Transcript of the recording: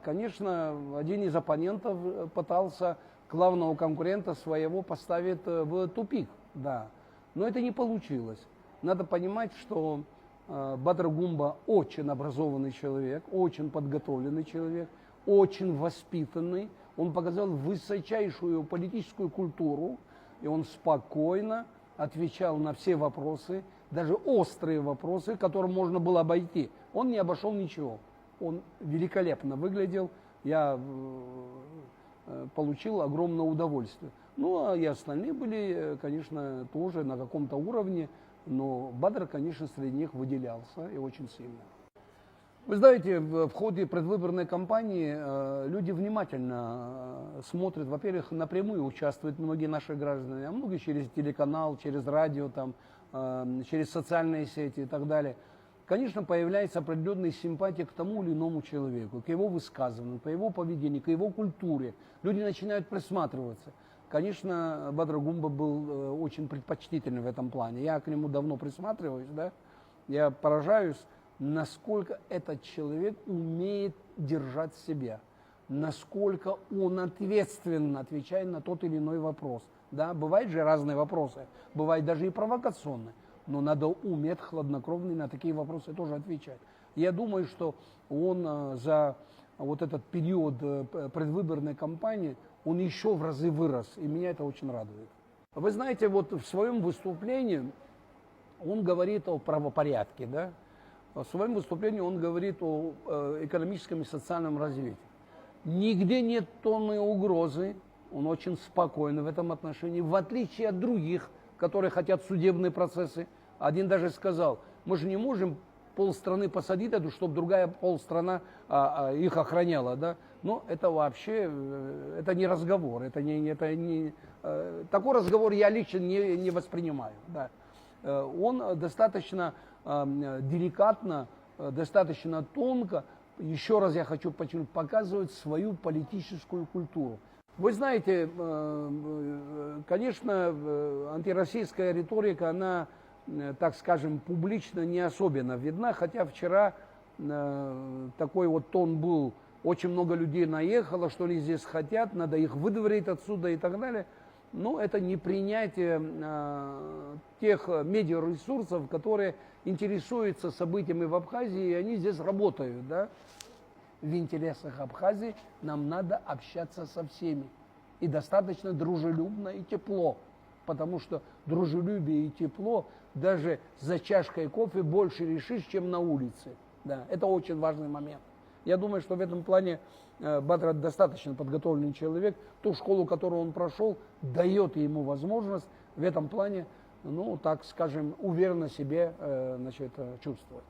конечно, один из оппонентов пытался главного конкурента своего поставить в тупик, да. Но это не получилось. Надо понимать, что Бадр Гумба очень образованный человек, очень подготовленный человек, очень воспитанный. Он показал высочайшую политическую культуру, и он спокойно отвечал на все вопросы, даже острые вопросы, которые можно было обойти. Он не обошел ничего. Он великолепно выглядел. Я получил огромное удовольствие. Ну, а и остальные были, конечно, тоже на каком-то уровне, но Бадр, конечно, среди них выделялся и очень сильно. Вы знаете, в ходе предвыборной кампании люди внимательно смотрят, во-первых, напрямую участвуют многие наши граждане, а многие через телеканал, через радио, там, через социальные сети и так далее. Конечно, появляется определенная симпатия к тому или иному человеку, к его высказываниям, к его поведению, к его культуре. Люди начинают присматриваться. Конечно, Бадр Гумба был очень предпочтительный в этом плане. Я к нему давно присматриваюсь, да? Я поражаюсь, насколько этот человек умеет держать себя, насколько он ответственно отвечает на тот или иной вопрос. Да? Бывают же разные вопросы, бывают даже и провокационные, но надо уметь хладнокровно на такие вопросы тоже отвечать. Я думаю, что он за вот этот период предвыборной кампании, он еще в разы вырос, и меня это очень радует. Вы знаете, вот в своем выступлении он говорит о правопорядке, да? В своем выступлении он говорит о экономическом и социальном развитии. Нигде нет тонны угрозы, он очень спокойный в этом отношении, в отличие от других, которые хотят судебные процессы. Один даже сказал, мы же не можем полстраны посадить, чтобы другая полстрана их охраняла. Да? Но это вообще, это не разговор, такой разговор я лично не воспринимаю. Да. Он достаточно деликатно, достаточно тонко, еще раз я хочу подчеркнуть, показывает свою политическую культуру. Вы знаете, конечно, антироссийская риторика, она, так скажем, публично не особенно видна, хотя вчера такой вот тон был, очень много людей наехало, что они здесь хотят, надо их выдворить отсюда и так далее. Но это не принятие тех медиаресурсов, которые интересуются событиями в Абхазии, и они здесь работают. Да? В интересах Абхазии нам надо общаться со всеми. И достаточно дружелюбно и тепло. Потому что дружелюбие и тепло даже за чашкой кофе больше решишь, чем на улице. Да? Это очень важный момент. Я думаю, что в этом плане Бадр достаточно подготовленный человек. Ту школу, которую он прошел, дает ему возможность в этом плане, ну, так скажем, уверенно себе чувствовать.